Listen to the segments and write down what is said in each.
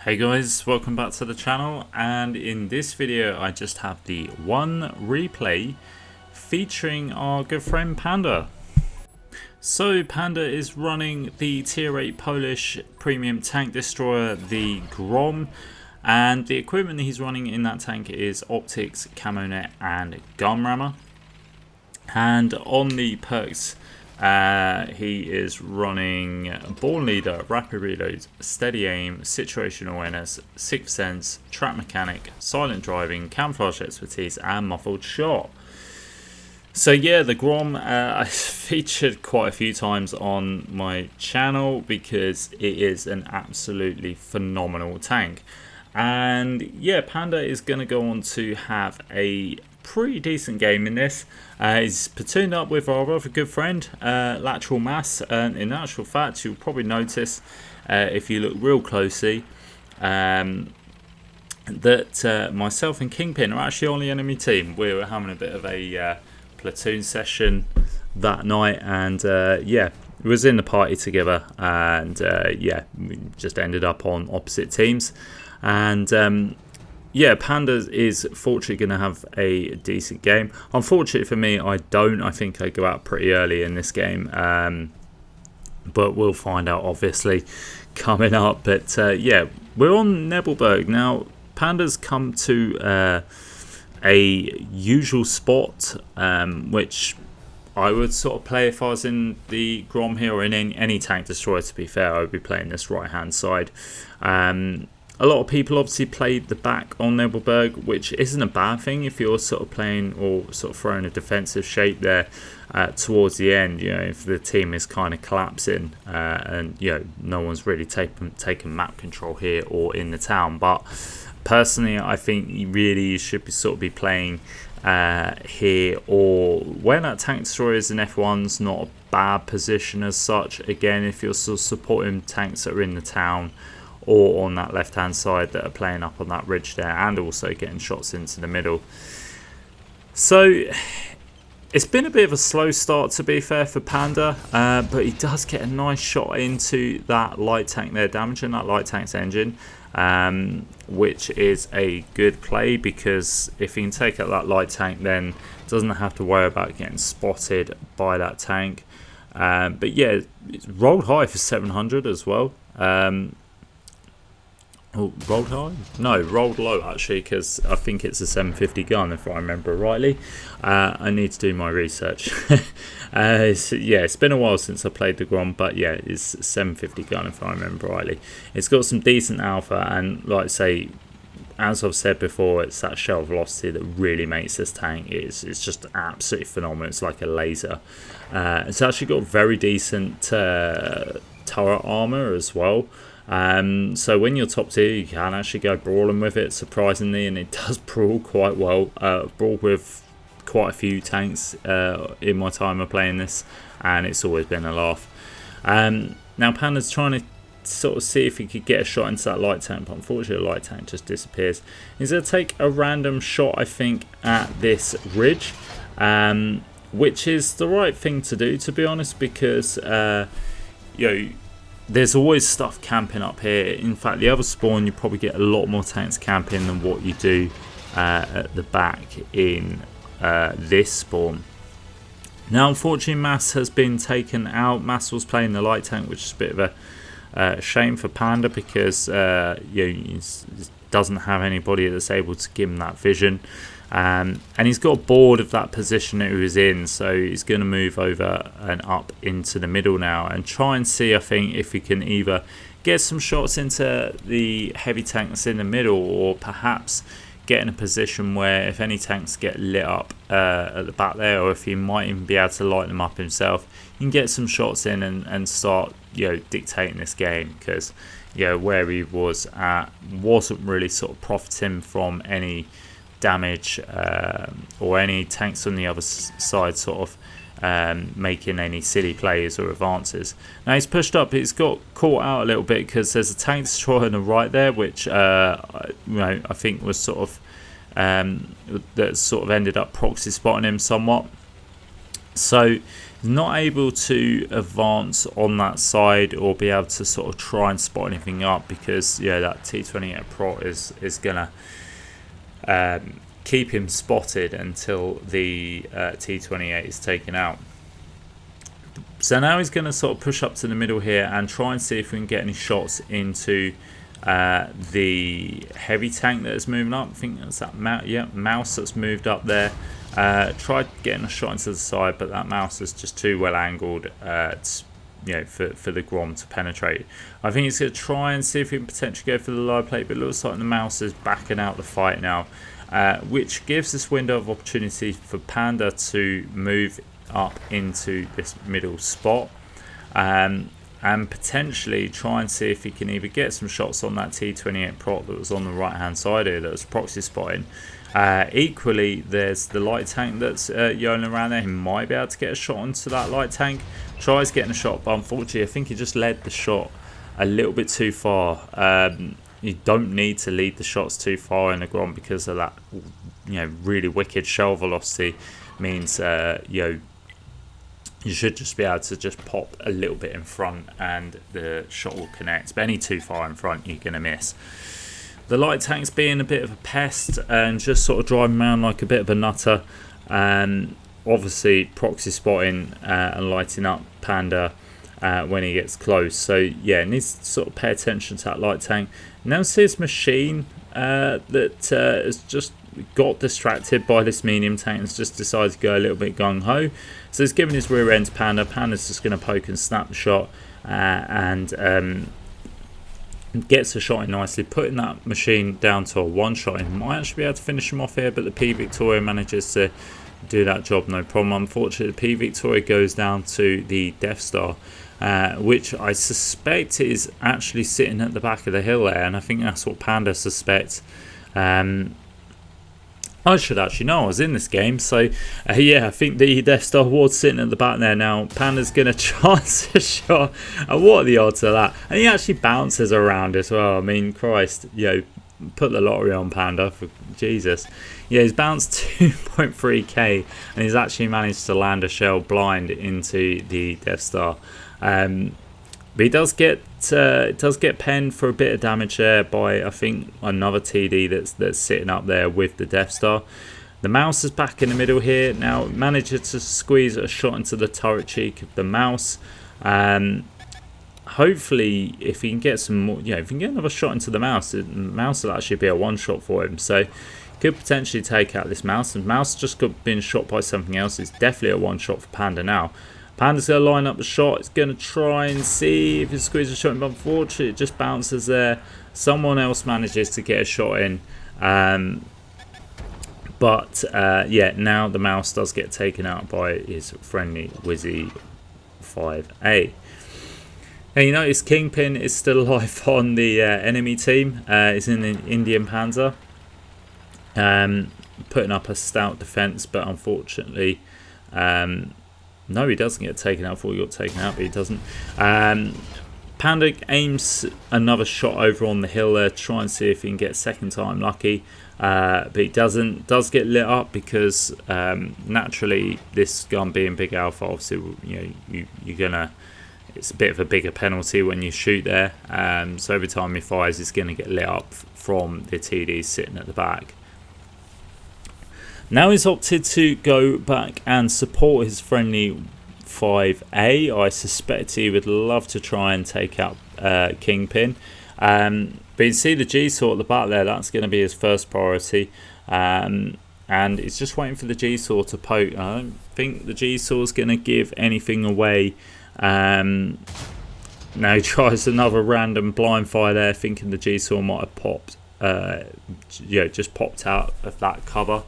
Hey guys, welcome back to the channel, and in this video I just have the one replay featuring our good friend Panda. So Panda is running the tier 8 Polish premium tank destroyer, the GROM, and the equipment he's running in that tank is optics, camo net and gun rammer. And on the perks, he is running Born Leader, Rapid Reload, Steady Aim, Situational Awareness, Sixth Sense, Trap Mechanic, Silent Driving, Camouflage Expertise and Muffled Shot. So yeah, the GROM I featured quite a few times on my channel because it is an absolutely phenomenal tank. And yeah, Panda is going to go on to have a pretty decent game in this. He's platooned up with our other good friend, Lateral Mass, and in actual fact you'll probably notice if you look real closely that myself and Kingpin are actually on the enemy team. We were having a bit of a platoon session that night, and yeah, we was in the party together, and yeah, we just ended up on opposite teams. And yeah, Panda is fortunately going to have a decent game. Unfortunately for me, I don't. I think I go out pretty early in this game. But we'll find out, obviously, coming up. But yeah, we're on Nebelberg. Now, Panda's come to a usual spot, which I would sort of play if I was in the GROM here or in any tank destroyer, to be fair. I would be playing this right-hand side. A lot of people obviously played the back on Nebelberg, which isn't a bad thing if you're sort of playing or sort of throwing a defensive shape there towards the end. You know, if the team is kind of collapsing and you know no one's really taken map control here or in the town. But personally, I think you should be sort of be playing here or when that tank destroyer is in F1's not a bad position as such. Again, if you're sort of supporting tanks that are in the town, or on that left hand side that are playing up on that ridge there, and also getting shots into the middle. So it's been a bit of a slow start, to be fair, for Panda, but he does get a nice shot into that light tank there, damaging that light tank's engine, which is a good play, because if he can take out that light tank, then doesn't have to worry about getting spotted by that tank. But yeah, it's rolled high for 700 as well. Oh, rolled high? No, rolled low actually, because I think it's a 750 gun if I remember rightly. I need to do my research. Yeah, it's been a while since I played the GROM, but yeah, it's a 750 gun if I remember rightly. It's got some decent alpha, and like I say, as I've said before, it's that shell velocity that really makes this tank. It's just absolutely phenomenal. It's like a laser. It's actually got very decent turret armor as well. So when you're top tier, you can actually go brawling with it, surprisingly, and it does brawl quite well. Brawl with quite a few tanks in my time of playing this, and it's always been a laugh. Now Panda's trying to sort of see if he could get a shot into that light tank, but unfortunately the light tank just disappears. He's going to take a random shot, I think, at this ridge, which is the right thing to do, to be honest, because you know, there's always stuff camping up here. In fact, the other spawn, you probably get a lot more tanks camping than what you do at the back in this spawn. Now, unfortunately, Mass has been taken out. Mass was playing the light tank, which is a bit of a shame for Panda, because you know, he doesn't have anybody that's able to give him that vision. And he's got bored of that position that he was in, so he's going to move over and up into the middle now and try and see, I think, if he can either get some shots into the heavy tanks in the middle, or perhaps get in a position where if any tanks get lit up at the back there, or if he might even be able to light them up himself, he can get some shots in and start, you know, dictating this game, because you know, where he was at wasn't really sort of profiting from any damage or any tanks on the other side sort of making any silly plays or advances. Now he's pushed up, he's got caught out a little bit because there's a tank destroyer on the right there, which you know, I think was sort of that sort of ended up proxy spotting him somewhat. So He's not able to advance on that side or be able to sort of try and spot anything up, because yeah, that T28 Prot is gonna keep him spotted until the T28 is taken out. So now he's going to sort of push up to the middle here and try and see if we can get any shots into the heavy tank that is moving up. I think that's that mouse that's moved up there. Tried getting a shot into the side, but that mouse is just too well angled for the GROM to penetrate. I think he's going to try and see if he can potentially go for the lower plate, but it looks like the mouse is backing out the fight now, which gives this window of opportunity for Panda to move up into this middle spot and potentially try and see if he can either get some shots on that T28 Prot that was on the right hand side here that was proxy spotting. Equally, there's the light tank that's yodeling around there. He might be able to get a shot onto that light tank. Tries getting a shot, but unfortunately I think he just led the shot a little bit too far. You don't need to lead the shots too far in the GROM because of that really wicked shell velocity. Means you should just be able to just pop a little bit in front and the shot will connect, but any too far in front you're going to miss. The light tank's being a bit of a pest and just sort of driving around like a bit of a nutter, and obviously proxy spotting and lighting up Panda when he gets close. So yeah, needs to sort of pay attention to that light tank. Now see his machine that has just got distracted by this medium tank and just decided to go a little bit gung-ho. So he's giving his rear end to Panda. Panda's just going to poke and snap the shot and gets a shot in nicely, putting that machine down to a one shot. He might actually be able to finish him off here, but the P Victoria manages to do that job no problem. Unfortunately, the P Victoria goes down to the Death Star, which I suspect is actually sitting at the back of the hill there, and I think that's what Panda suspects. I should actually know, I was in this game, so yeah, I think the Death Star Ward's sitting at the back there now. Panda's going to chance a shot, and what are the odds of that? And he actually bounces around as well. I mean, Christ, put the lottery on Panda, for Jesus. Yeah, he's bounced 2.3k, and he's actually managed to land a shell blind into the Death Star. But he does get penned for a bit of damage there by, I think, another TD that's sitting up there with the Death Star. The mouse is back in the middle here now. Manages to squeeze a shot into the turret cheek of the mouse. Hopefully, if he can get some more, if he can get another shot into the mouse will actually be a one shot for him. So could potentially take out this mouse. And mouse just got been shot by something else. It's definitely a one shot for Panda now. Panda's going to line up the shot. It's going to try and see if he squeezes a shot in, but unfortunately it just bounces there. Someone else manages to get a shot in. Yeah, now the mouse does get taken out by his friendly Wizzy 5A. Now you notice Kingpin is still alive on the enemy team. He's in an Indian Panzer. Putting up a stout defense, but unfortunately... no, he doesn't get taken out. I thought he got taken out, but he doesn't. Panda aims another shot over on the hill there to try and see if he can get second time lucky. But he doesn't. Does get lit up because naturally this gun being big alpha, obviously, you're gonna. It's a bit of a bigger penalty when you shoot there. So every time he fires, it's going to get lit up from the TD sitting at the back. Now he's opted to go back and support his friendly 5A. I suspect he would love to try and take out Kingpin. But you see the G-Saw at the back there, that's going to be his first priority. And he's just waiting for the G-Saw to poke. I don't think the G-Saw is going to give anything away. Now he tries another random blind fire there, thinking the G-Saw might have popped. Just popped out of that cover.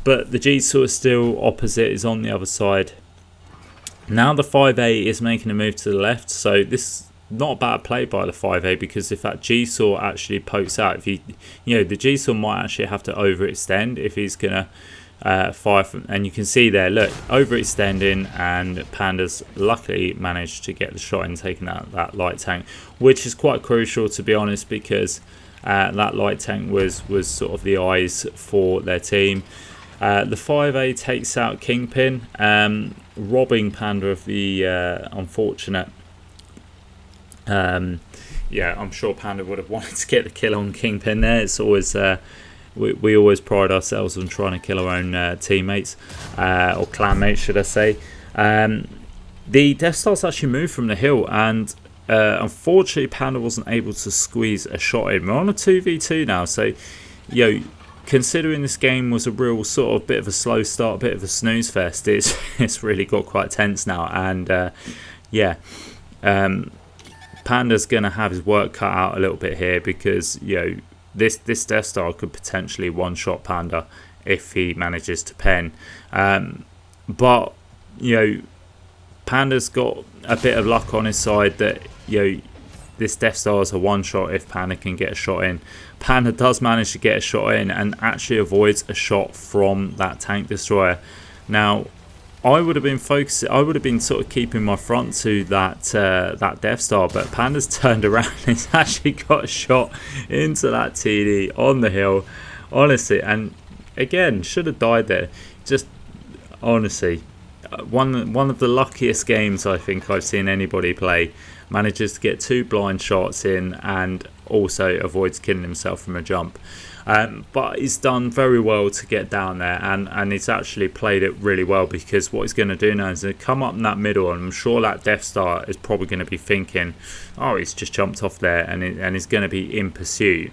But the G-Saw is still opposite, is on the other side. Now the 5A is making a move to the left, so this is not a bad play by the 5A, because if that G-Saw actually pokes out, if he, the G-Saw might actually have to overextend if he's gonna fire from, and you can see there, look, overextending, and Panda's luckily managed to get the shot in, taking out that light tank, which is quite crucial, to be honest, because that light tank was sort of the eyes for their team. The 5A takes out Kingpin. robbing Panda of the unfortunate. Yeah, I'm sure Panda would have wanted to get the kill on Kingpin there. It's always we always pride ourselves on trying to kill our own teammates or clanmates, should I say. The Death Stars actually moved from the hill, and unfortunately Panda wasn't able to squeeze a shot in. We're on a 2v2 now, so considering this game was a real sort of bit of a slow start, bit of a snooze fest, it's really got quite tense now. And Panda's going to have his work cut out a little bit here, because this Death Star could potentially one-shot Panda if he manages to pen. But Panda's got a bit of luck on his side that this Death Star is a one-shot if Panda can get a shot in. Panda does manage to get a shot in and actually avoids a shot from that tank destroyer. Now, I would have been sort of keeping my front to that Death Star, but Panda's turned around and he's actually got a shot into that TD on the hill, honestly. And again, should have died there. Just honestly, one of the luckiest games I think I've seen anybody play. Manages to get 2 blind shots in and also avoids killing himself from a jump. But he's done very well to get down there, and he's actually played it really well, because what he's going to do now is come up in that middle, and I'm sure that Death Star is probably going to be thinking, oh, he's just jumped off there, and he's going to be in pursuit.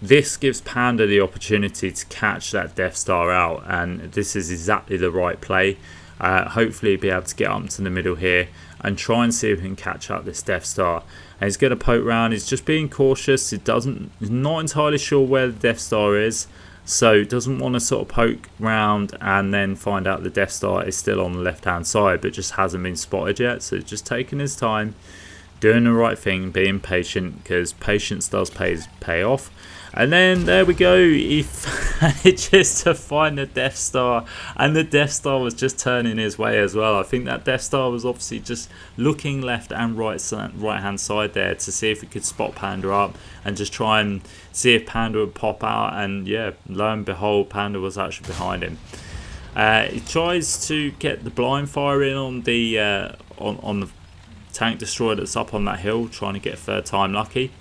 This gives Panda the opportunity to catch that Death Star out, and this is exactly the right play. Hopefully be able to get up to the middle here and try and see if we can catch up this Death Star. And he's going to poke round. He's just being cautious. He's not entirely sure where the Death Star is, so doesn't want to sort of poke round and then find out the Death Star is still on the left hand side, but just hasn't been spotted yet. So just taking his time, doing the right thing, being patient, because patience does pay off. And then there we go, he manages to find the Death Star, and the Death Star was just turning his way as well. I think that Death Star was obviously just looking left and right hand side there to see if he could spot Panda up and just try and see if Panda would pop out. And yeah, lo and behold, Panda was actually behind him. He tries to get the blind fire in on the tank destroyer that's up on that hill, trying to get 3rd time lucky.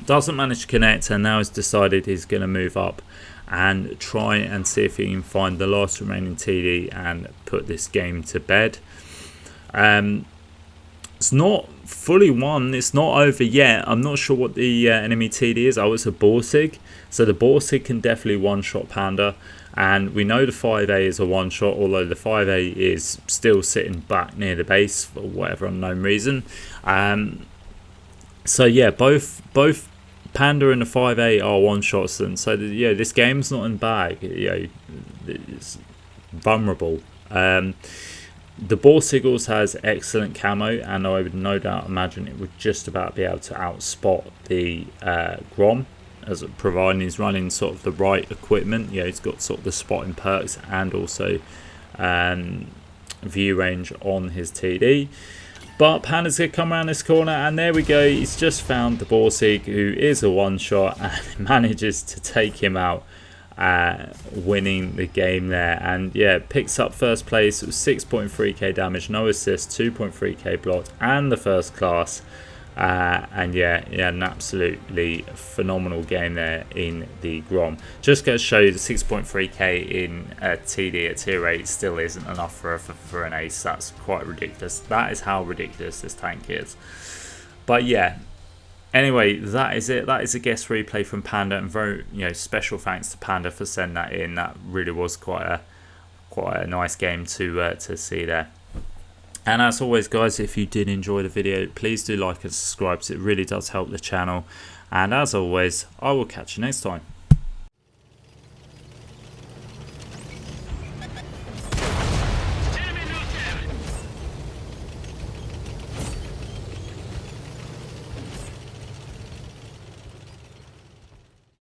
Doesn't manage to connect, and now he's decided he's going to move up and try and see if he can find the last remaining TD and put this game to bed. It's not fully won, it's not over yet. I'm not sure what the enemy TD is. Oh, it's a Borsig, so the Borsig can definitely one-shot Panda, and we know the 5A is a one-shot, although the 5A is still sitting back near the base for whatever unknown reason. So yeah, both Panda and the 5A are one-shots, and so this game's not in bag. It's vulnerable. The Borsig has excellent camo, and I would no doubt imagine it would just about be able to outspot the GROM, as providing he's running sort of the right equipment. He's got sort of the spotting perks and also view range on his TD. But Panda's going to come around this corner, and there we go. He's just found the Borsig, who is a one-shot, and manages to take him out, winning the game there. And yeah, picks up 1st place. It was 6.3k damage, no assist, 2.3k blocked, and the 1st class. And yeah, an absolutely phenomenal game there in the GROM. Just going to show you the 6.3k in TD at tier 8 still isn't enough for an ace. That's quite ridiculous. That is how ridiculous this tank is. But yeah, anyway, that is it. That is a guest replay from Panda, and very special thanks to Panda for sending that in. That really was quite a nice game to see there. And as always, guys, if you did enjoy the video, please do like and subscribe, because it really does help the channel. And as always, I will catch you next time.